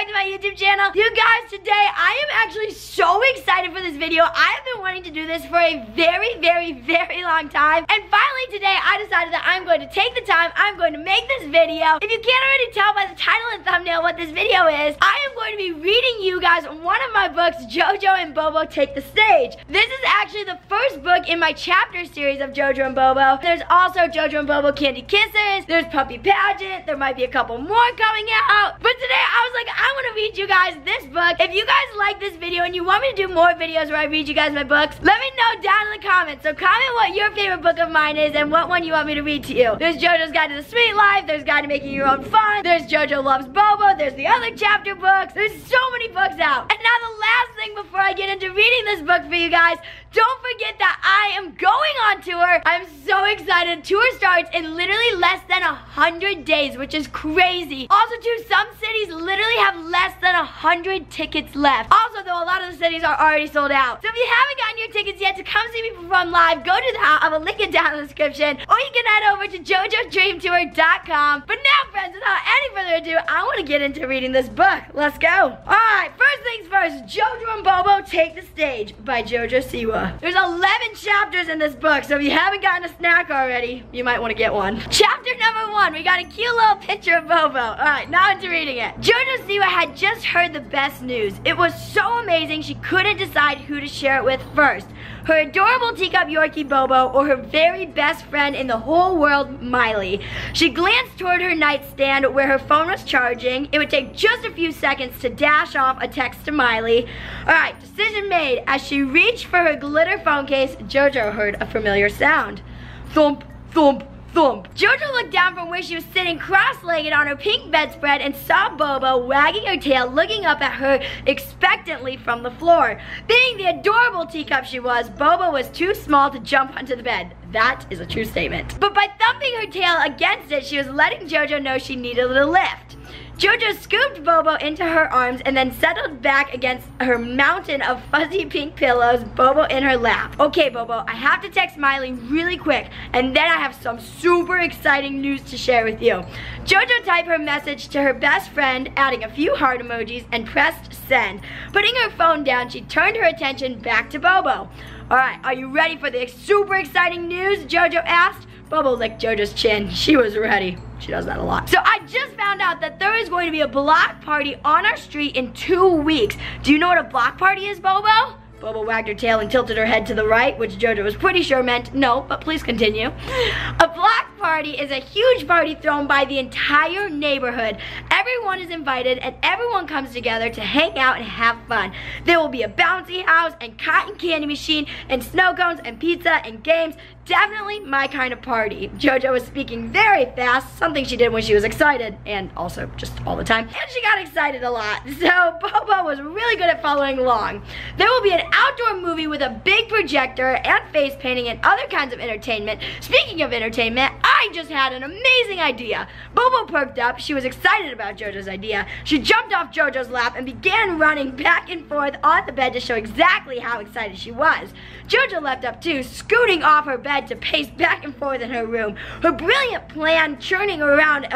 back to my YouTube channel. You guys, today I am actually so excited for this video. I have been wanting to do this for a very long time. And finally today I decided that I'm going to take the time, I'm going to make this video. If you can't already tell by the title and thumbnail what this video is, I am going to be reading you guys one of my books, JoJo and BowBow Take the Stage. This is actually the first book in my chapter series of JoJo and BowBow. There's also JoJo and BowBow Candy Kisses, there's Puppy Pageant, there might be a couple more coming out. But today I was like, I want to read you guys this book. If you guys like this video and you want me to do more videos where I read you guys my books, let me know down in the comments. So comment what your favorite book of mine is and what one you want me to read to you. There's JoJo's Guide to the Sweet Life, there's Guide to Making Your Own Fun, there's JoJo Loves BowBow, there's the other chapter books, there's so many books out. And now the last thing before I get into reading this book for you guys, don't forget that I am going on tour. I'm so excited. Tour starts in literally less than 100 days, which is crazy. Also too, some cities literally have less than 100 tickets left. Also though, a lot of the cities are already sold out. So if you haven't gotten your tickets yet to come see me perform live, go to that. I will link it down in the description. Or you can head over to JoJoDreamTour.com. But now friends, without any further ado, I want to get into reading this book. Let's go. Alright, first things first, JoJo and BowBow Take the Stage by JoJo Siwa. There's 11 chapters in this book, so if you haven't gotten a snack already, you might want to get one. Chapter number 1, we got a cute little picture of BowBow. Alright, now into reading it. JoJo Siwa had just heard the best news. It was so amazing she couldn't decide who to share it with first. Her adorable teacup Yorkie BowBow or her very best friend in the whole world, Miley. She glanced toward her nightstand where her phone was charging. It would take just a few seconds to dash off a text to Miley. Alright, decision made. As she reached for her glitter phone case, JoJo heard a familiar sound. Thump, thump, thump. JoJo looked down from where she was sitting cross-legged on her pink bedspread and saw BowBow wagging her tail, looking up at her expectantly from the floor. Being the adorable teacup she was, BowBow was too small to jump onto the bed. That is a true statement. But by thumping her tail against it, she was letting JoJo know she needed a lift. JoJo scooped BowBow into her arms and then settled back against her mountain of fuzzy pink pillows, BowBow in her lap. Okay, BowBow, I have to text Miley really quick, and then I have some super exciting news to share with you. JoJo typed her message to her best friend, adding a few heart emojis, and pressed send. Putting her phone down, she turned her attention back to BowBow. Alright, are you ready for the super exciting news? JoJo asked. BowBow licked JoJo's chin. She was ready. She does that a lot. So I just found out that there is going to be a block party on our street in 2 weeks. Do you know what a block party is, BowBow? BowBow wagged her tail and tilted her head to the right, which JoJo was pretty sure meant no, but please continue. A block party is a huge party thrown by the entire neighborhood. Everyone is invited and everyone comes together to hang out and have fun. There will be a bouncy house and cotton candy machine and snow cones and pizza and games. Definitely my kind of party. JoJo was speaking very fast, something she did when she was excited, and also just all the time. And she got excited a lot, so BowBow was really good at following along. There will be an outdoor movie with a big projector and face painting and other kinds of entertainment. Speaking of entertainment, I just had an amazing idea. BowBow perked up. She was excited about JoJo's idea. She jumped off JoJo's lap and began running back and forth on the bed to show exactly how excited she was. JoJo leapt up too, scooting off her bed to pace back and forth in her room. Her brilliant plan churning around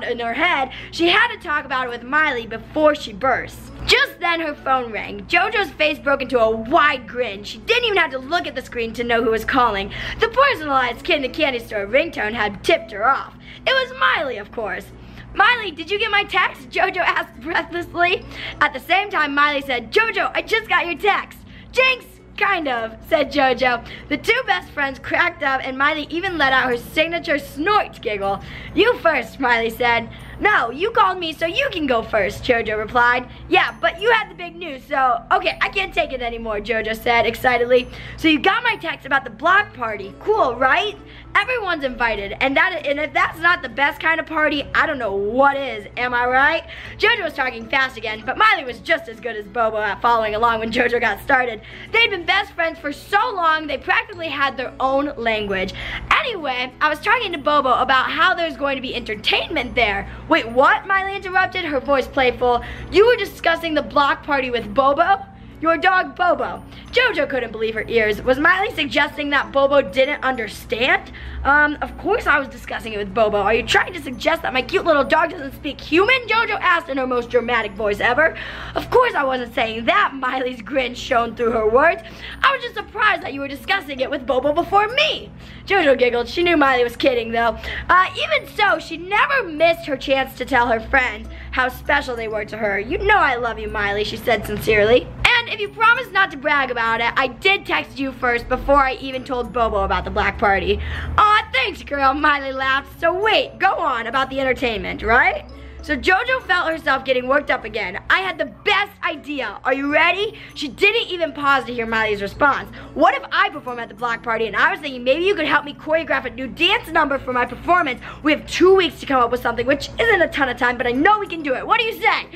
in her head, she had to talk about it with Miley before she burst. Just then her phone rang. JoJo's face broke into a wide grin. She didn't even have to look at the screen to know who was calling. The personalized kid in the candy store ringtone had tipped her off. It was Miley, of course. Miley, did you get my text? JoJo asked breathlessly. At the same time, Miley said, JoJo, I just got your text. Jinx! Kind of, said JoJo. The two best friends cracked up and Miley even let out her signature snort giggle. You first, Miley said. No, you called me so you can go first, JoJo replied. Yeah, but you had the big news, so okay, I can't take it anymore, JoJo said excitedly. So you got my text about the block party. Cool, right? Everyone's invited, and if that's not the best kind of party, I don't know what is, am I right? JoJo was talking fast again, but Miley was just as good as BowBow at following along when JoJo got started. They'd been best friends for so long, they practically had their own language. Anyway, I was talking to BowBow about how there's going to be entertainment there. Wait, what? Miley interrupted, her voice playful. You were discussing the block party with BowBow? your dog BowBow. JoJo couldn't believe her ears. Was Miley suggesting that BowBow didn't understand? Of course I was discussing it with BowBow. Are you trying to suggest that my cute little dog doesn't speak human? JoJo asked in her most dramatic voice ever. Of course I wasn't saying that. Miley's grin shone through her words. I was just surprised that you were discussing it with BowBow before me. JoJo giggled. She knew Miley was kidding though. Even so, she never missed her chance to tell her friends how special they were to her. You know I love you, Miley, she said sincerely. And if you promise not to brag about it, I did text you first before I even told BowBow about the black party. Aw, thanks, girl, Miley laughed. So wait, go on about the entertainment, right? So JoJo felt herself getting worked up again. I had the best idea. Are you ready? She didn't even pause to hear Miley's response. What if I perform at the block party and I was thinking maybe you could help me choreograph a new dance number for my performance. We have 2 weeks to come up with something, which isn't a ton of time, but I know we can do it. What do you say?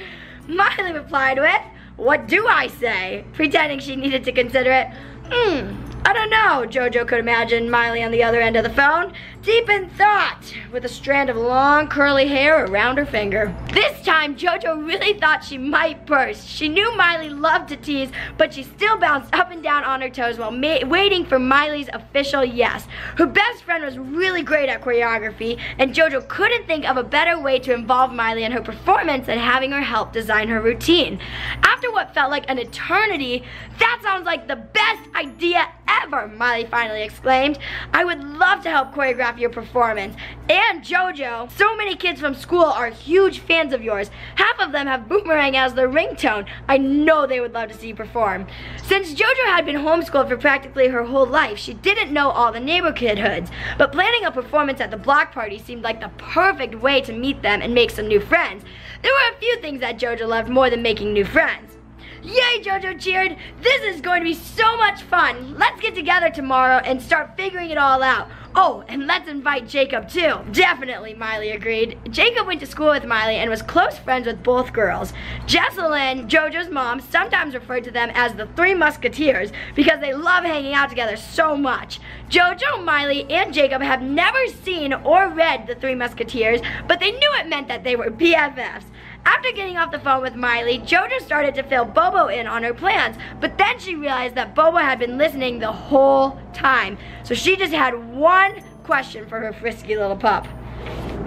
Miley replied with, what do I say? Pretending she needed to consider it. I don't know, JoJo could imagine Miley on the other end of the phone, deep in thought, with a strand of long curly hair around her finger. This time, JoJo really thought she might burst. She knew Miley loved to tease, but she still bounced up and down on her toes while waiting for Miley's official yes. Her best friend was really great at choreography, and JoJo couldn't think of a better way to involve Miley in her performance than having her help design her routine. After what felt like an eternity, that sounds like the best idea ever, Miley finally exclaimed. I would love to help choreograph your performance. And JoJo, so many kids from school are huge fans of yours. Half of them have Boomerang as their ringtone. I know they would love to see you perform. Since JoJo had been homeschooled for practically her whole life, she didn't know all the neighborhood hoods, but planning a performance at the block party seemed like the perfect way to meet them and make some new friends. There were a few things that JoJo loved more than making new friends. Yay, JoJo cheered. This is going to be so much fun. Let's get together tomorrow and start figuring it all out. Oh, and let's invite Jacob too. Definitely, Miley agreed. Jacob went to school with Miley and was close friends with both girls. Jessalyn, JoJo's mom, sometimes referred to them as the Three Musketeers because they love hanging out together so much. JoJo, Miley, and Jacob have never seen or read the Three Musketeers, but they knew it meant that they were BFFs. After getting off the phone with Miley, JoJo started to fill BowBow in on her plans, but then she realized that BowBow had been listening the whole time. So she just had one question for her frisky little pup.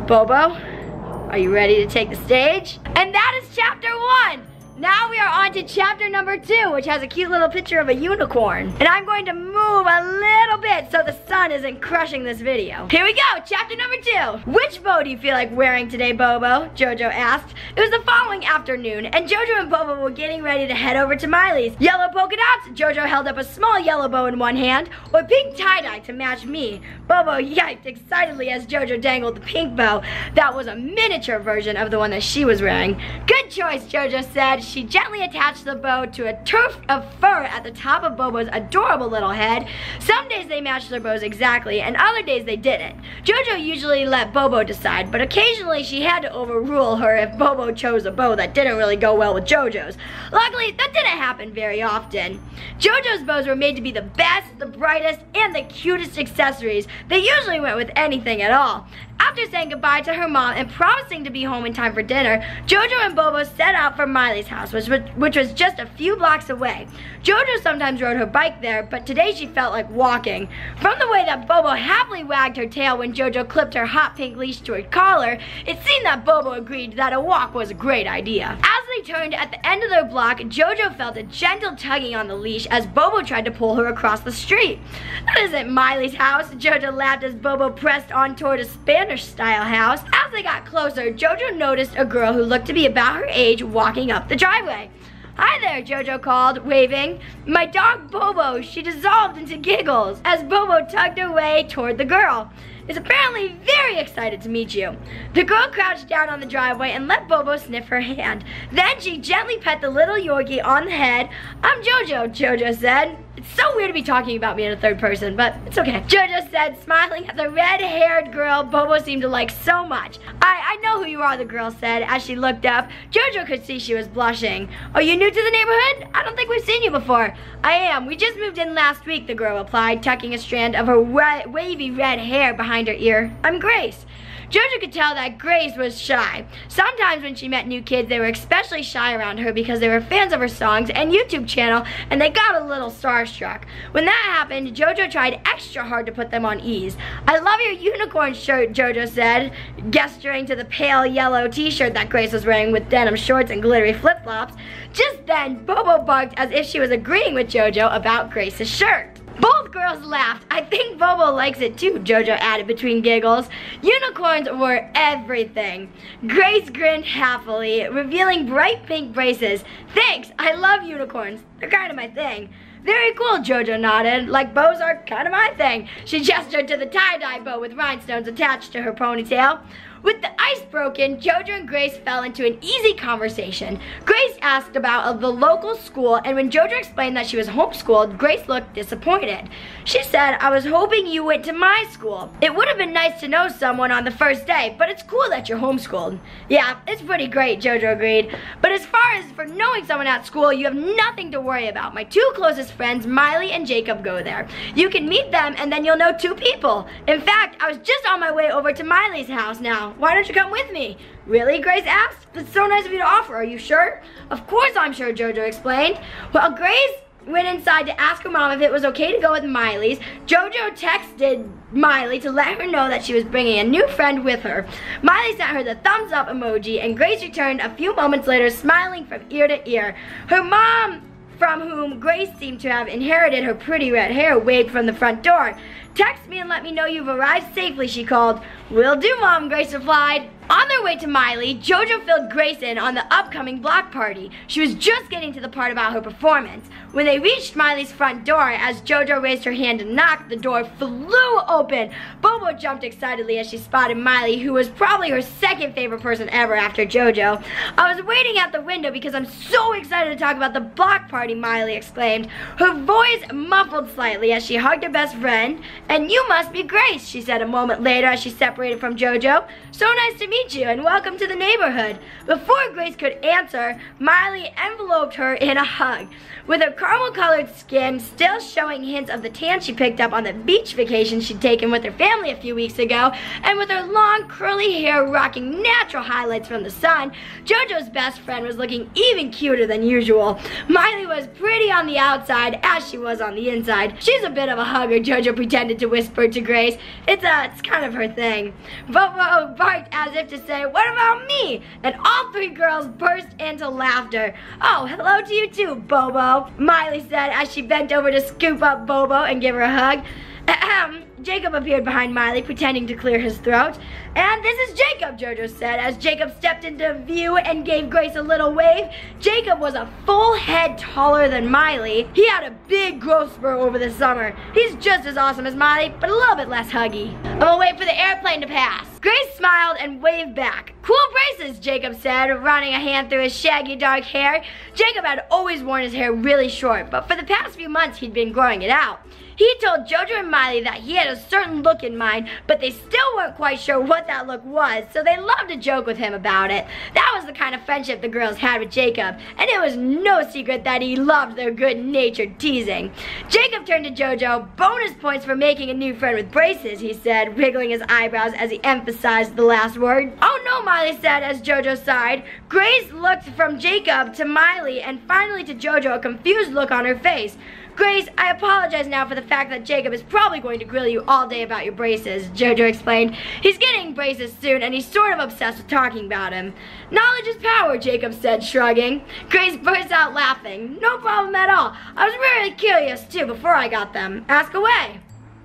BowBow, are you ready to take the stage? And that is chapter 1. Now we are on to chapter number 2, which has a cute little picture of a unicorn. And I'm going to move a little bit so the sun isn't crushing this video. Here we go, chapter number 2. Which bow do you feel like wearing today, BowBow? JoJo asked. It was the following afternoon, and JoJo and BowBow were getting ready to head over to Miley's. Yellow polka dots? JoJo held up a small yellow bow in one hand, or pink tie-dye to match me. BowBow yiped excitedly as JoJo dangled the pink bow. That was a miniature version of the one that she was wearing. Good choice, JoJo said. She gently attached the bow to a tuft of fur at the top of BowBow's adorable little head. Some days they matched their bows exactly, and other days they didn't. JoJo usually let BowBow decide, but occasionally she had to overrule her if BowBow chose a bow that didn't really go well with JoJo's. Luckily, that didn't happen very often. JoJo's bows were made to be the best, the brightest, and the cutest accessories. They usually went with anything at all. After saying goodbye to her mom and promising to be home in time for dinner, JoJo and BowBow set out for Miley's house, which was just a few blocks away. JoJo sometimes rode her bike there, but today she felt like walking. From the way that BowBow happily wagged her tail when JoJo clipped her hot pink leash to her collar, it seemed that BowBow agreed that a walk was a great idea. As they turned at the end of their block, JoJo felt a gentle tugging on the leash as BowBow tried to pull her across the street. That isn't Miley's house, JoJo laughed as BowBow pressed on toward a Spanish-style house. As they got closer, JoJo noticed a girl who looked to be about her age walking up the driveway. Hi there, JoJo called, waving. My dog BowBow, she dissolved into giggles as BowBow tugged her way toward the girl. Is apparently very excited to meet you. The girl crouched down on the driveway and let BowBow sniff her hand. Then she gently pet the little Yorkie on the head. I'm JoJo, JoJo said. It's so weird to be talking about me in a third person, but it's okay. JoJo said, smiling at the red-haired girl BowBow seemed to like so much. I know who you are, the girl said as she looked up. JoJo could see she was blushing. Are you new to the neighborhood? I don't think we've seen you before. I am. We just moved in last week, the girl replied, tucking a strand of her wavy red hair behind her ear. I'm Grace. JoJo could tell that Grace was shy. Sometimes when she met new kids, they were especially shy around her because they were fans of her songs and YouTube channel, and they got a little starstruck. When that happened, JoJo tried extra hard to put them on ease. "I love your unicorn shirt," JoJo said, gesturing to the pale yellow t-shirt that Grace was wearing with denim shorts and glittery flip-flops. Just then, BowBow barked as if she was agreeing with JoJo about Grace's shirt. Both girls laughed. "I think BowBow likes it too," JoJo added between giggles. Unicorns were everything. Grace grinned happily, revealing bright pink braces. "Thanks, I love unicorns. They're kind of my thing." "Very cool," JoJo nodded. "Like bows are kind of my thing." She gestured to the tie-dye bow with rhinestones attached to her ponytail. With the ice broken, JoJo and Grace fell into an easy conversation. Grace asked about the local school, and when JoJo explained that she was homeschooled, Grace looked disappointed. She said, "I was hoping you went to my school. It would have been nice to know someone on the first day, but it's cool that you're homeschooled." "Yeah, it's pretty great," JoJo agreed. "But as far as for knowing someone at school, you have nothing to worry about. My two closest friends, Miley and Jacob, go there. You can meet them, and then you'll know two people. In fact, I was just on my way over to Miley's house now. Why don't you come with me?" "Really?" Grace asked. "That's so nice of you to offer. Are you sure?" "Of course I'm sure," JoJo explained. Well, Grace went inside to ask her mom if it was okay to go with Miley's. JoJo texted Miley to let her know that she was bringing a new friend with her. Miley sent her the thumbs up emoji, and Grace returned a few moments later, smiling from ear to ear. Her mom, from whom Grace seemed to have inherited her pretty red hair, waved from the front door. "Text me and let me know you've arrived safely," she called. "Will do, Mom," Grace replied. On their way to Miley, JoJo filled Grace in on the upcoming block party. She was just getting to the part about her performance. When they reached Miley's front door, as JoJo raised her hand to knock, the door flew open. BowBow jumped excitedly as she spotted Miley, who was probably her second favorite person ever after JoJo. "I was waiting at the window because I'm so excited to talk about the block party," Miley exclaimed. Her voice muffled slightly as she hugged her best friend. "And you must be Grace," she said a moment later as she separated from JoJo. "So nice to meet you and welcome to the neighborhood." Before Grace could answer, Miley enveloped her in a hug. With her caramel-colored skin still showing hints of the tan she picked up on the beach vacation she'd taken with her family a few weeks ago, and with her long curly hair rocking natural highlights from the sun, JoJo's best friend was looking even cuter than usual. Miley was pretty on the outside as she was on the inside. "She's a bit of a hugger," JoJo pretended to whisper to Grace. It's kind of her thing." BowBow barked as if to say, "What about me?" And all three girls burst into laughter. "Oh, hello to you too, BowBow," Miley said as she bent over to scoop up BowBow and give her a hug. "Ahem." Jacob appeared behind Miley, pretending to clear his throat. "And this is Jacob," JoJo said as Jacob stepped into view and gave Grace a little wave. Jacob was a full head taller than Miley. He had a big growth spurt over the summer. He's just as awesome as Miley, but a little bit less huggy. "I'm gonna wait for the airplane to pass." Grace smiled and waved back. "Cool braces," Jacob said, running a hand through his shaggy dark hair. Jacob had always worn his hair really short, but for the past few months he'd been growing it out. He told JoJo and Miley that he had a certain look in mind, but they still weren't quite sure what that look was, so they loved to joke with him about it. That was the kind of friendship the girls had with Jacob, and it was no secret that he loved their good-natured teasing. Jacob turned to JoJo. "Bonus points for making a new friend with braces," he said, wriggling his eyebrows as he emphasized the last word. "Oh no," Miley said as JoJo sighed. Grace looked from Jacob to Miley and finally to JoJo, a confused look on her face. "Grace, I apologize now for the fact that Jacob is probably going to grill you all day about your braces," JoJo explained. "He's getting braces soon, and he's sort of obsessed with talking about him." "Knowledge is power," Jacob said, shrugging. Grace burst out laughing. "No problem at all. I was really curious, too, before I got them. Ask away."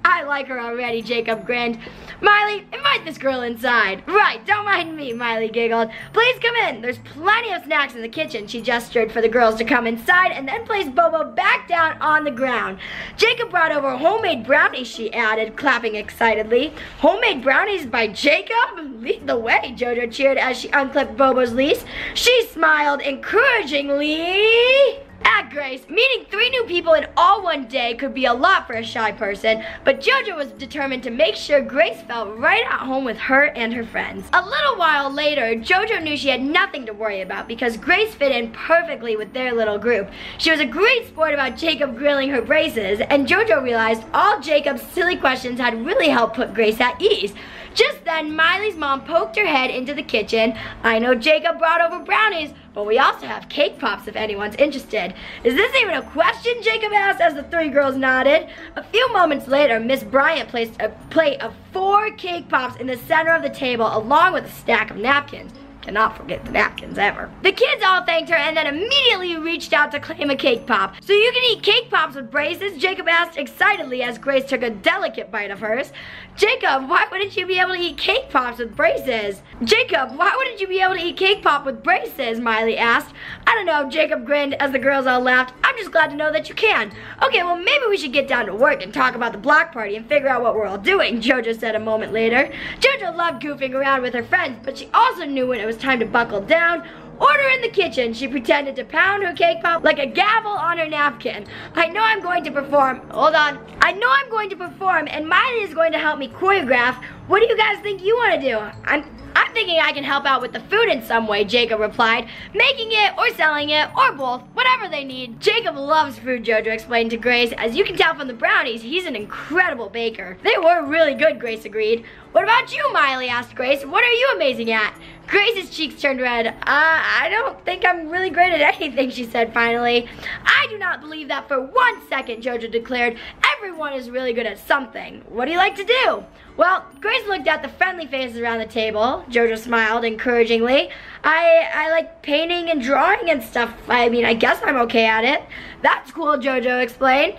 "I like her already," Jacob grinned. "Miley, invite this girl inside." "Right, don't mind me," Miley giggled. "Please come in. There's plenty of snacks in the kitchen." She gestured for the girls to come inside and then placed BowBow back down on the ground. "Jacob brought over homemade brownies," she added, clapping excitedly. "Homemade brownies by Jacob? Lead the way," JoJo cheered as she unclipped BowBow's leash. She smiled encouragingly at Grace. Meeting 3 new people in all one day could be a lot for a shy person, but JoJo was determined to make sure Grace felt right at home with her and her friends. A little while later, JoJo knew she had nothing to worry about because Grace fit in perfectly with their little group. She was a great sport about Jacob grilling her braces, and JoJo realized all Jacob's silly questions had really helped put Grace at ease. Just then, Miley's mom poked her head into the kitchen. I know Jacob brought over brownies, but we also have cake pops if anyone's interested. Is this even a question? Jacob asked as the three girls nodded. A few moments later, Miss Bryant placed a plate of 4 cake pops in the center of the table along with a stack of napkins. Cannot forget the napkins ever. The kids all thanked her and then immediately reached out to claim a cake pop. So you can eat cake pops with braces? Jacob asked excitedly as Grace took a delicate bite of hers. Jacob, why wouldn't you be able to eat cake pops with braces? Jacob, why wouldn't you be able to eat cake pop with braces? Miley asked. I don't know, Jacob grinned as the girls all laughed. I'm just glad to know that you can. Okay, well maybe we should get down to work and talk about the block party and figure out what we're all doing, JoJo said a moment later. JoJo loved goofing around with her friends, but she also knew when it was time to buckle down. Order in the kitchen. She pretended to pound her cake pop like a gavel on her napkin. I know I'm going to perform. Hold on. I know I'm going to perform and Miley is going to help me choreograph. What do you guys think you want to do? I'm thinking I can help out with the food in some way, Jacob replied. Making it or selling it or both, whatever they need. Jacob loves food, JoJo explained to Grace. As you can tell from the brownies, he's an incredible baker. They were really good, Grace agreed. What about you, Miley asked Grace. What are you amazing at? Grace's cheeks turned red. I don't think I'm really great at anything, she said finally. I do not believe that for 1 second, JoJo declared. Everyone is really good at something. What do you like to do? Well, Grace looked at the friendly faces around the table. JoJo smiled encouragingly. I like painting and drawing and stuff. I mean, I guess I'm okay at it. That's cool, JoJo explained.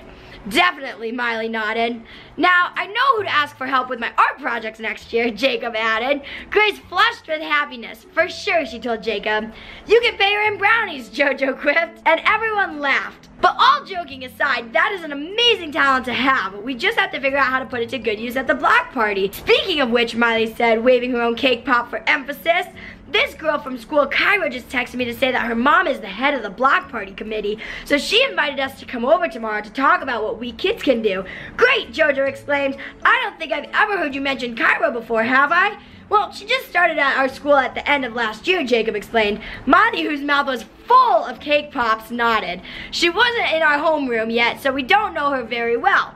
Definitely, Miley nodded. Now, I know who to ask for help with my art projects next year, Jacob added. Grace flushed with happiness. For sure, she told Jacob. You can pay her in brownies, JoJo quipped, and everyone laughed. But all joking aside, that is an amazing talent to have. We just have to figure out how to put it to good use at the block party. Speaking of which, Miley said, waving her own cake pop for emphasis, this girl from school, Kyra, just texted me to say that her mom is the head of the block party committee, so she invited us to come over tomorrow to talk about what we kids can do. Great, JoJo exclaimed. I don't think I've ever heard you mention Kyra before, have I? Well, she just started at our school at the end of last year, Jacob explained. Miley, whose mouth was full of cake pops, nodded. She wasn't in our homeroom yet, so we don't know her very well.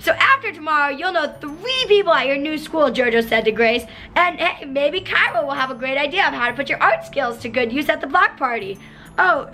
So after tomorrow, you'll know 3 people at your new school, JoJo said to Grace. And hey, maybe Kyra will have a great idea of how to put your art skills to good use at the block party. Oh,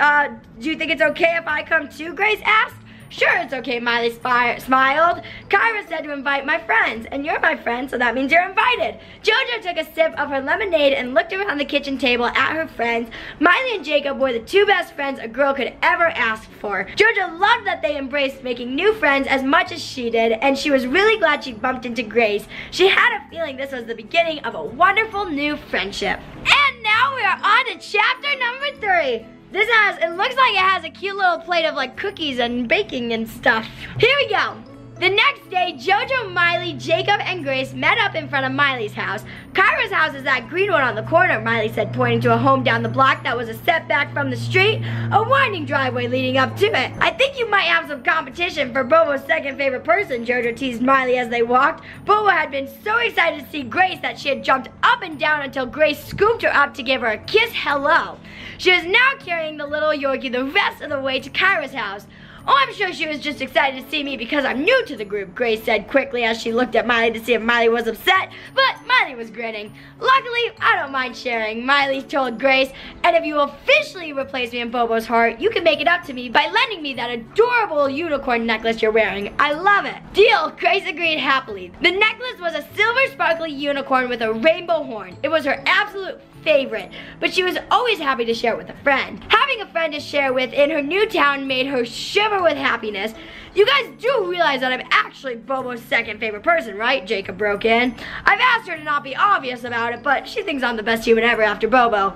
do you think it's okay if I come too, Grace asked. Sure, it's okay, Miley smiled. Kyra said to invite my friends, and you're my friend, so that means you're invited. JoJo took a sip of her lemonade and looked around the kitchen table at her friends. Miley and Jacob were the 2 best friends a girl could ever ask for. JoJo loved that they embraced making new friends as much as she did, and she was really glad she bumped into Grace. She had a feeling this was the beginning of a wonderful new friendship. And now we are on to chapter number 3. It looks like it has a cute little plate of like cookies and baking and stuff. Here we go. The next day, JoJo, Miley, Jacob, and Grace met up in front of Miley's house. Kyra's house is that green one on the corner, Miley said, pointing to a home down the block that was a setback from the street, a winding driveway leading up to it. I think you might have some competition for BowBow's second favorite person, JoJo teased Miley as they walked. BowBow had been so excited to see Grace that she had jumped up and down until Grace scooped her up to give her a kiss hello. She was now carrying the little Yorkie the rest of the way to Kyra's house. Oh, I'm sure she was just excited to see me because I'm new to the group, Grace said quickly as she looked at Miley to see if Miley was upset, but Miley was grinning. Luckily, I don't mind sharing, Miley told Grace, and if you officially replace me in BowBow's heart, you can make it up to me by lending me that adorable unicorn necklace you're wearing. I love it. Deal, Grace agreed happily. The necklace was a silver sparkly unicorn with a rainbow horn. It was her absolute favorite, but she was always happy to share it with a friend. Having a friend to share with in her new town made her shiver with happiness. You guys do realize that I'm actually BowBow's second favorite person, right? Jacob broke in. I've asked her to not be obvious about it, but she thinks I'm the best human ever after BowBow.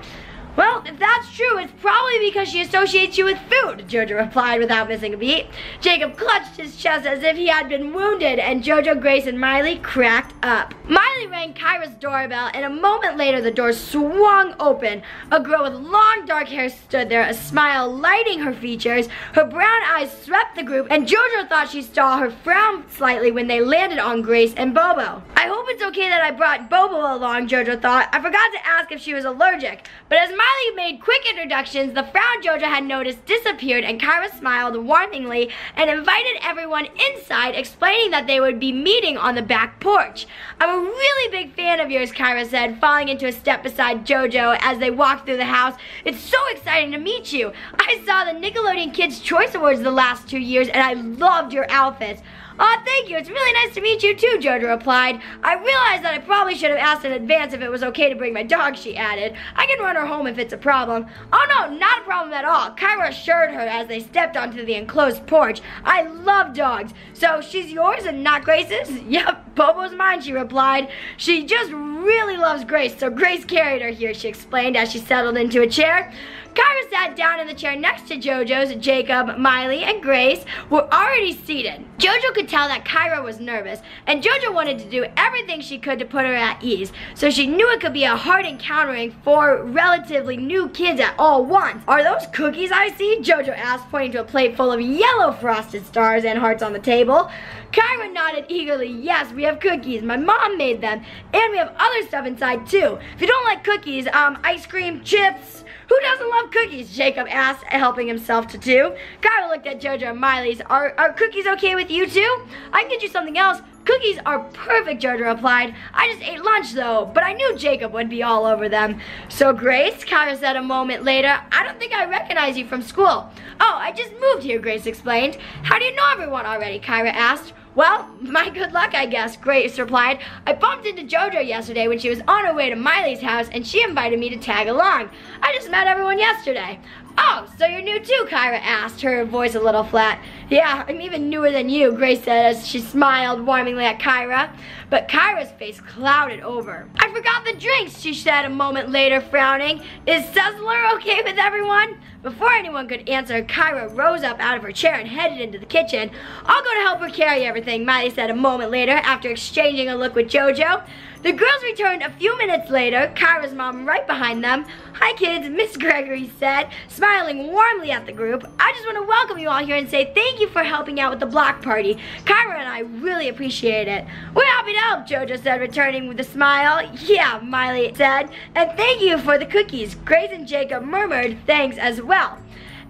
Well, if that's true, it's probably because she associates you with food, JoJo replied without missing a beat. Jacob clutched his chest as if he had been wounded, and JoJo, Grace, and Miley cracked up. Miley rang Kyra's doorbell, and a moment later the door swung open. A girl with long dark hair stood there, a smile lighting her features. Her brown eyes swept the group, and JoJo thought she saw her frown slightly when they landed on Grace and BowBow. I hope it's okay that I brought BowBow along, JoJo thought. I forgot to ask if she was allergic. But as Miley made quick introductions, the frown JoJo had noticed disappeared, and Kyra smiled warmingly and invited everyone inside, explaining that they would be meeting on the back porch. I'm a really big fan of yours, Kyra said, falling into a step beside JoJo as they walked through the house. It's so exciting to meet you. I saw the Nickelodeon Kids' Choice Awards the last 2 years, and I loved your outfits. Aw, thank you. It's really nice to meet you too, JoJo replied. I realized that I probably should have asked in advance if it was okay to bring my dog, she added. I can run her home if it's a problem. Oh no, not a problem at all, Kyra assured her as they stepped onto the enclosed porch. I love dogs. So she's yours and not Grace's? Yep, BowBow's mine, she replied. She just really loves Grace, so Grace carried her here, she explained as she settled into a chair. Kyra sat down in the chair next to JoJo's. Jacob, Miley, and Grace were already seated. JoJo could tell that Kyra was nervous, and JoJo wanted to do everything she could to put her at ease, so she knew it could be a hard encountering for relatively new kids at all once. Are those cookies I see? JoJo asked, pointing to a plate full of yellow frosted stars and hearts on the table. Kyra nodded eagerly. Yes, we have cookies. My mom made them, and we have other stuff inside too. If you don't like cookies, ice cream, chips. Who doesn't love cookies? Jacob asked, helping himself to two. Kyra looked at JoJo and Miley's. Are cookies okay with you too? I can get you something else. Cookies are perfect, JoJo replied. I just ate lunch though, but I knew Jacob would be all over them. So Grace, Kyra said a moment later, I don't think I recognize you from school. Oh, I just moved here, Grace explained. How do you know everyone already? Kyra asked. Well, my good luck, I guess, Grace replied. I bumped into JoJo yesterday when she was on her way to Miley's house, and she invited me to tag along. I just met everyone yesterday. Oh, so you're new too, Kyra asked, her voice a little flat. Yeah, I'm even newer than you, Grace said as she smiled warmingly at Kyra. But Kyra's face clouded over. I forgot the drinks, she said a moment later, frowning. Is Sizzler okay with everyone? Before anyone could answer, Kyra rose up out of her chair and headed into the kitchen. I'll go to help her carry everything, Miley said a moment later after exchanging a look with JoJo. The girls returned a few minutes later, Kyra's mom right behind them. Hi kids, Miss Gregory said, smiling warmly at the group. I just want to welcome you all here and say thank you for helping out with the block party. Kyra and I really appreciate it. We're happy to help, JoJo said, returning with a smile. Yeah, Miley said, and thank you for the cookies. Grace and Jacob murmured thanks as well.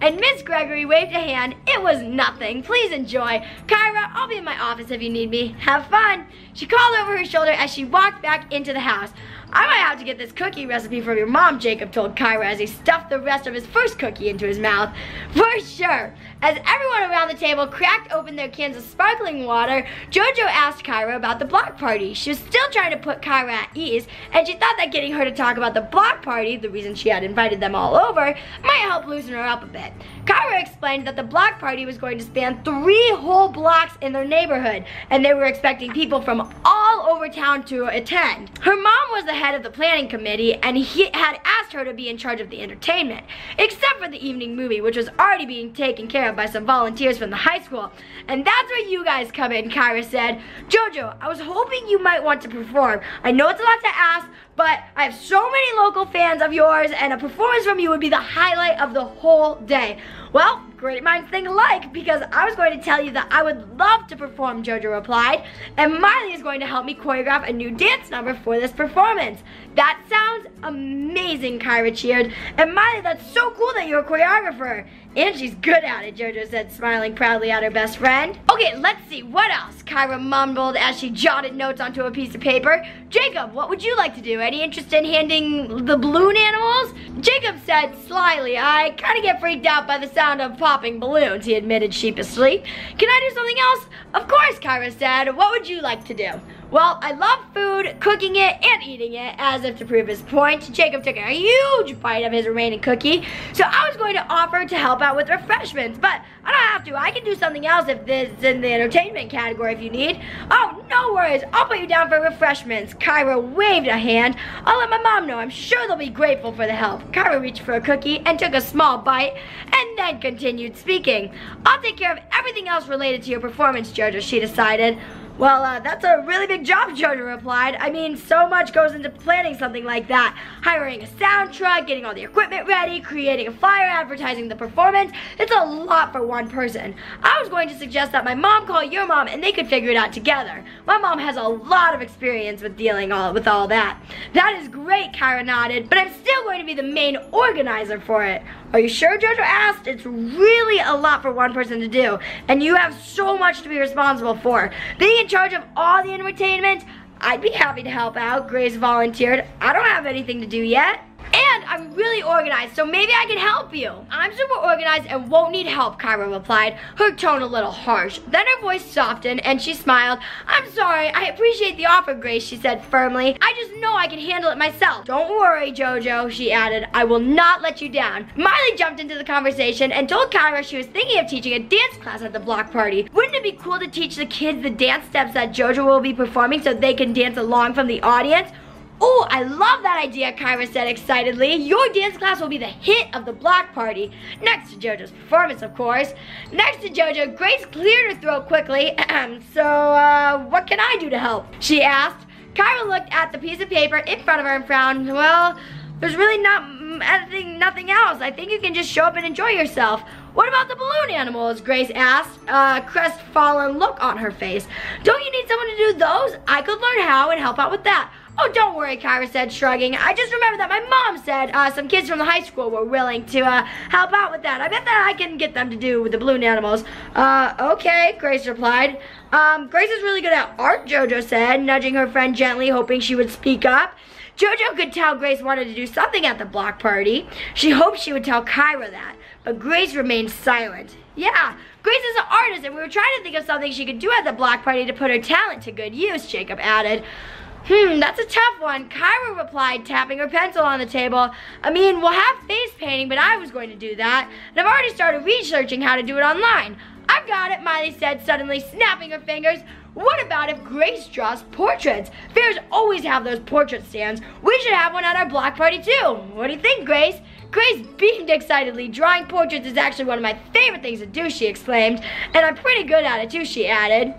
And Miss Gregory waved a hand. It was nothing. Please enjoy. Kyra, I'll be in my office if you need me. Have fun. She called over her shoulder as she walked back into the house. I might have to get this cookie recipe from your mom, Jacob told Kyra as he stuffed the rest of his first cookie into his mouth. For sure. As everyone around the table cracked open their cans of sparkling water, JoJo asked Kyra about the block party. She was still trying to put Kyra at ease, and she thought that getting her to talk about the block party, the reason she had invited them all over, might help loosen her up a bit. Kyra explained that the block party was going to span 3 whole blocks in their neighborhood, and they were expecting people from all over town to attend. Her mom was the head of the planning committee, and he had asked her to be in charge of the entertainment, except for the evening movie, which was already being taken care of by some volunteers from the high school. And that's where you guys come in, Kyra said. JoJo, I was hoping you might want to perform. I know it's a lot to ask, but I have so many local fans of yours, and a performance from you would be the highlight of the whole day. Well, great minds think alike, because I was going to tell you that I would love to perform, JoJo replied, and Miley is going to help me choreograph a new dance number for this performance. That sounds amazing, Kyra cheered. And Miley, that's so cool that you're a choreographer. And she's good at it, JoJo said, smiling proudly at her best friend. Okay, let's see, what else? Kyra mumbled as she jotted notes onto a piece of paper. Jacob, what would you like to do? Any interest in handing the balloon animals? Jacob said slyly, I kind of get freaked out by the sound of popping balloons, he admitted sheepishly. Can I do something else? Of course, Kyra said. What would you like to do? Well, I love food, cooking it, and eating it. As if to prove his point, Jacob took a huge bite of his remaining cookie. So I was going to offer to help out with refreshments, but I don't have to. I can do something else if this is in the entertainment category if you need. Oh, no worries. I'll put you down for refreshments. Kyra waved a hand. I'll let my mom know. I'm sure they'll be grateful for the help. Kyra reached for a cookie and took a small bite, and then continued speaking. I'll take care of everything else related to your performance, JoJo, she decided. Well, that's a really big job, JoJo replied. I mean, so much goes into planning something like that. Hiring a sound truck, getting all the equipment ready, creating a flyer, advertising the performance. It's a lot for one person. I was going to suggest that my mom call your mom and they could figure it out together. My mom has a lot of experience with dealing with all that. That is great, Kyra nodded, but I'm still going to be the main organizer for it. Are you sure, JoJo asked? It's really a lot for one person to do, and you have so much to be responsible for. Being in charge of all the entertainment, I'd be happy to help out, Grace volunteered. I don't have anything to do yet. And I'm really organized, so maybe I can help you. I'm super organized and won't need help, Kyra replied, her tone a little harsh. Then her voice softened and she smiled. I'm sorry, I appreciate the offer, Grace, she said firmly. I just know I can handle it myself. Don't worry, JoJo, she added. I will not let you down. Miley jumped into the conversation and told Kyra she was thinking of teaching a dance class at the block party. Wouldn't it be cool to teach the kids the dance steps that JoJo will be performing so they can dance along from the audience? Oh, I love that idea, Kyra said excitedly. Your dance class will be the hit of the block party. Next to JoJo's performance, of course. Next to JoJo, Grace cleared her throat quickly. So, what can I do to help? She asked. Kyra looked at the piece of paper in front of her and frowned. Well, there's really nothing else. I think you can just show up and enjoy yourself. What about the balloon animals? Grace asked, a crestfallen look on her face. Don't you need someone to do those? I could learn how and help out with that. Oh, don't worry, Kyra said, shrugging. I just remembered that my mom said some kids from the high school were willing to help out with that. I bet that I can get them to do with the balloon animals. Okay, Grace replied. Grace is really good at art, JoJo said, nudging her friend gently, hoping she would speak up. JoJo could tell Grace wanted to do something at the block party. She hoped she would tell Kyra that, but Grace remained silent. Yeah, Grace is an artist, and we were trying to think of something she could do at the block party to put her talent to good use, Jacob added. That's a tough one, Kyra replied, tapping her pencil on the table. I mean, we'll have face painting, but I was going to do that, and I've already started researching how to do it online. I've got it, Miley said, suddenly snapping her fingers. What about if Grace draws portraits? Fairs always have those portrait stands. We should have one at our block party too. What do you think, Grace? Grace beamed excitedly. Drawing portraits is actually one of my favorite things to do, she exclaimed. And I'm pretty good at it too, she added.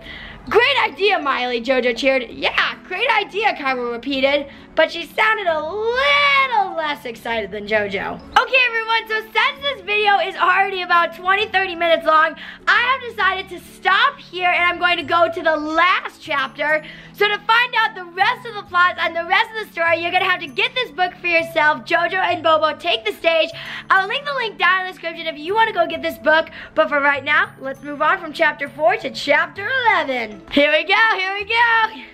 Great idea, Miley, JoJo cheered. Yeah, great idea, Kyra repeated, but she sounded a little less excited than JoJo. Okay, everyone, so since this video is already about 20-30 minutes long, I have decided to stop here and I'm going to go to the last chapter. So to find out the rest of the plots and the rest of the story, you're going to have to get this book for yourself. JoJo and BowBow take the stage. I'll link the link down in the description if you want to go get this book. But for right now, let's move on from chapter 4 to chapter 11. Here we go, here we go.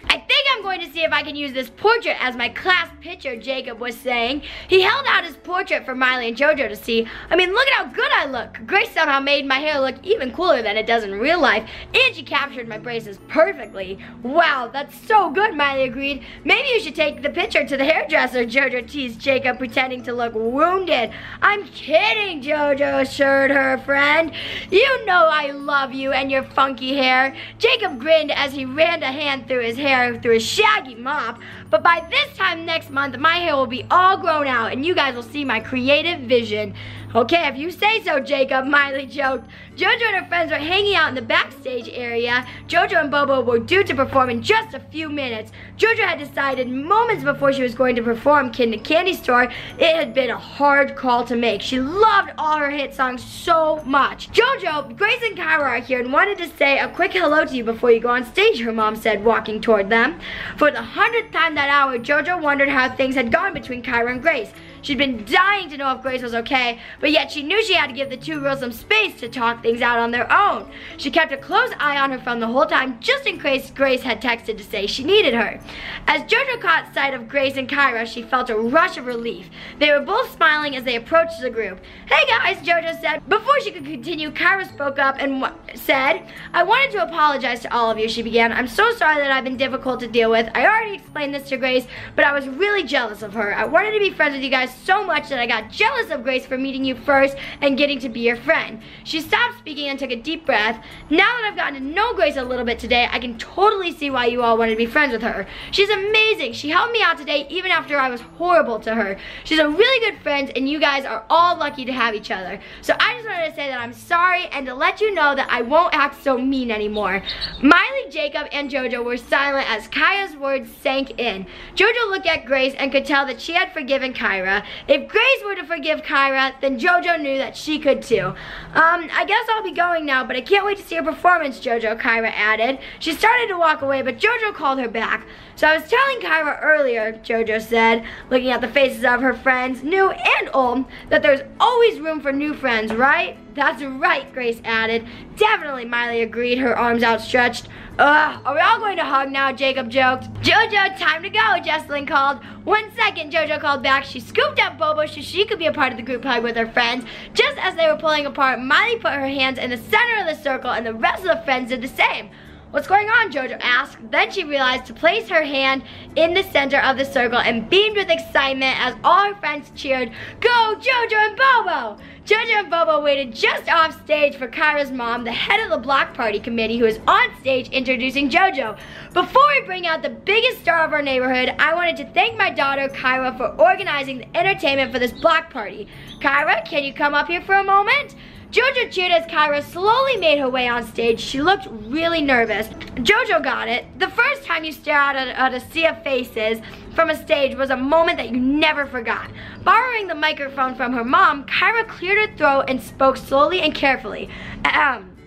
I think I'm going to see if I can use this portrait as my class picture, Jacob was saying. He held out his portrait for Miley and JoJo to see. I mean, look at how good I look. Grace somehow made my hair look even cooler than it does in real life, and she captured my braces perfectly. Wow, that's so good, Miley agreed. Maybe you should take the picture to the hairdresser, JoJo teased Jacob, pretending to look wounded. I'm kidding, JoJo assured her friend. You know I love you and your funky hair. Jacob grinned as he ran a hand through his hair through his shaggy mop. But by this time next month, my hair will be all grown out and you guys will see my creative vision. Okay, if you say so, Jacob, Miley joked. JoJo and her friends were hanging out in the backstage area. JoJo and BowBow were due to perform in just a few minutes. JoJo had decided moments before she was going to perform Kid in the Candy Store. It had been a hard call to make. She loved all her hit songs so much. JoJo, Grace and Kyra are here and wanted to say a quick hello to you before you go on stage, her mom said, walking toward them. For the 100th time that hour, JoJo wondered how things had gone between Kyra and Grace. She'd been dying to know if Grace was okay, but yet she knew she had to give the two girls some space to talk things out on their own. She kept a close eye on her phone the whole time, just in case Grace had texted to say she needed her. As JoJo caught sight of Grace and Kyra, she felt a rush of relief. They were both smiling as they approached the group. Hey guys, JoJo said. Before she could continue, Kyra spoke up and said, I wanted to apologize to all of you, she began. I'm so sorry that I've been difficult to deal with. I already explained this to Grace, but I was really jealous of her. I wanted to be friends with you guys guys so much that I got jealous of Grace for meeting you first and getting to be your friend. She stopped speaking and took a deep breath. Now that I've gotten to know Grace a little bit today, I can totally see why you all wanted to be friends with her. She's amazing. She helped me out today even after I was horrible to her. She's a really good friend, and you guys are all lucky to have each other. So I just wanted to say that I'm sorry and to let you know that I won't act so mean anymore. Miley, Jacob, and JoJo were silent as Kaya's words sank in. JoJo looked at Grace and could tell that she had forgiven Kyra. If Grace were to forgive Kyra, then JoJo knew that she could too. I guess I'll be going now, but I can't wait to see your performance, JoJo, Kyra added. She started to walk away, but JoJo called her back. So I was telling Kyra earlier, JoJo said, looking at the faces of her friends, new and old, that there's always room for new friends, right? That's right, Grace added. Definitely, Miley agreed, her arms outstretched. Ugh, are we all going to hug now, Jacob joked. JoJo, time to go, Jesselyn called. 1 second, JoJo called back. She scooped up BowBow so she could be a part of the group hug with her friends. Just as they were pulling apart, Miley put her hands in the center of the circle and the rest of the friends did the same. What's going on, JoJo asked. Then she realized to place her hand in the center of the circle and beamed with excitement as all her friends cheered, "Go, JoJo and BowBow!" JoJo and BowBow waited just off stage for Kyra's mom, the head of the block party committee, who was on stage introducing JoJo. Before we bring out the biggest star of our neighborhood, I wanted to thank my daughter, Kyra, for organizing the entertainment for this block party. Kyra, can you come up here for a moment? JoJo cheered as Kyra slowly made her way on stage. She looked really nervous. JoJo got it. The first time you stare out at a sea of faces from a stage was a moment that you never forgot. Borrowing the microphone from her mom, Kyra cleared her throat and spoke slowly and carefully.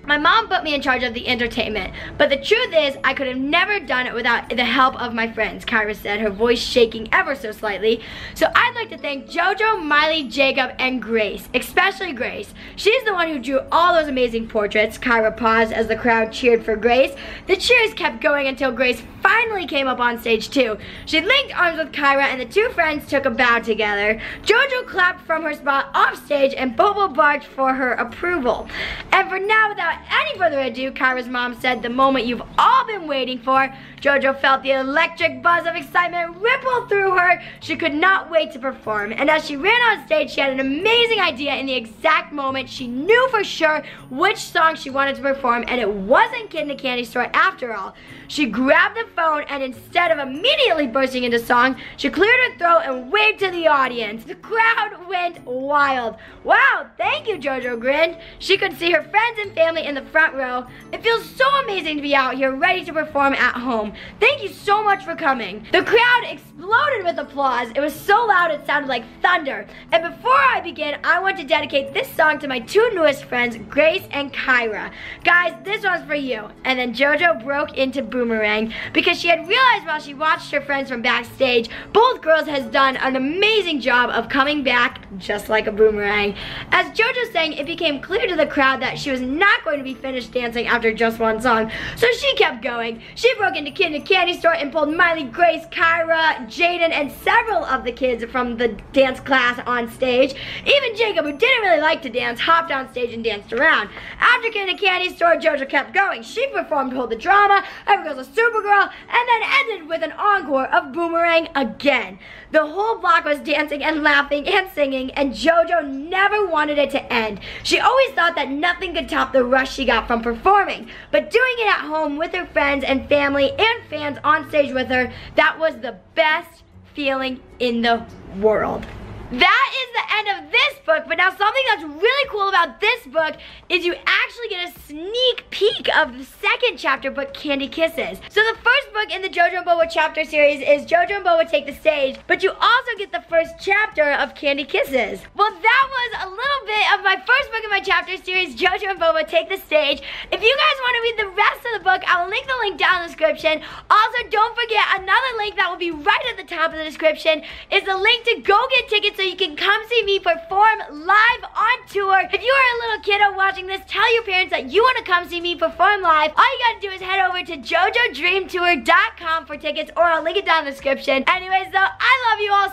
My mom put me in charge of the entertainment, but the truth is I could have never done it without the help of my friends, Kyra said, her voice shaking ever so slightly. So I'd like to thank JoJo, Miley, Jacob, and Grace, especially Grace. She's the one who drew all those amazing portraits. Kyra paused as the crowd cheered for Grace. The cheers kept going until Grace finally came up on stage too. She linked arms with Kyra and the two friends took a bow together. JoJo clapped from her spot off stage and BowBow barked for her approval. And for now, without any further ado, Kyra's mom said, the moment you've all been waiting for. JoJo felt the electric buzz of excitement ripple through her. She could not wait to perform. And as she ran on stage, she had an amazing idea in the exact moment. She knew for sure which song she wanted to perform, and it wasn't Kid in the Candy Store after all. She grabbed the phone and instead of immediately bursting into song, she cleared her throat and waved to the audience. The crowd went wild. Wow, thank you, JoJo grinned. She could see her friends and family in the front row. It feels so amazing to be out here ready to perform at home. Thank you so much for coming. The crowd exploded with applause. It was so loud it sounded like thunder. And before I begin, I want to dedicate this song to my two newest friends, Grace and Kyra. Guys, this one's for you. And then JoJo broke into Boomerang because she had realized while she watched her friends from backstage, both girls has done an amazing job of coming back just like a boomerang. As JoJo sang, it became clear to the crowd that she was not going to be finished dancing after just one song. So she kept going. She broke into Kid in the Candy Store and pulled Miley, Grace, Kyra, Jaden, and several of the kids from the dance class on stage. Even Jacob, who didn't really like to dance, hopped on stage and danced around. After Kid in the Candy Store, JoJo kept going. She performed Hold the Drama, Every Girl's a Supergirl, and then ended with an encore of Boomerang again. The whole block was dancing and laughing and singing, and JoJo never wanted it to end. She always thought that nothing could top the rush she got from performing. But doing it at home with her friends and family and fans on stage with her, that was the best feeling in the world. That is the end of this book, but now something that's really cool about this book is you actually get a sneak peek of the second chapter book, Candy Kisses. So the first book in the JoJo and BowBow chapter series is JoJo and BowBow Take the Stage, but you also get the first chapter of Candy Kisses. Well, that was a little bit of my first book in my chapter series, JoJo and BowBow Take the Stage. If you guys want to read the rest of the book, I will link the link down in the description. Also, don't forget, another link that will be right at the top of the description is the link to go get tickets so you can come see me perform live on tour. If you are a little kiddo watching this, tell your parents that you want to come see me perform live. All you gotta do is head over to JoJoDreamTour.com for tickets, or I'll link it down in the description. Anyways, though, I love you all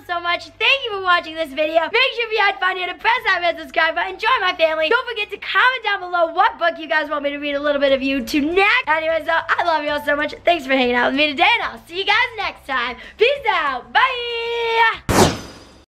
so much. Thank you for watching this video. Make sure if you had fun here to press that red subscribe button, join my family. Don't forget to comment down below what book you guys want me to read a little bit of you to next. Anyways, though, I love you all so much. Thanks for hanging out with me today, and I'll see you guys next time. Peace out. Bye.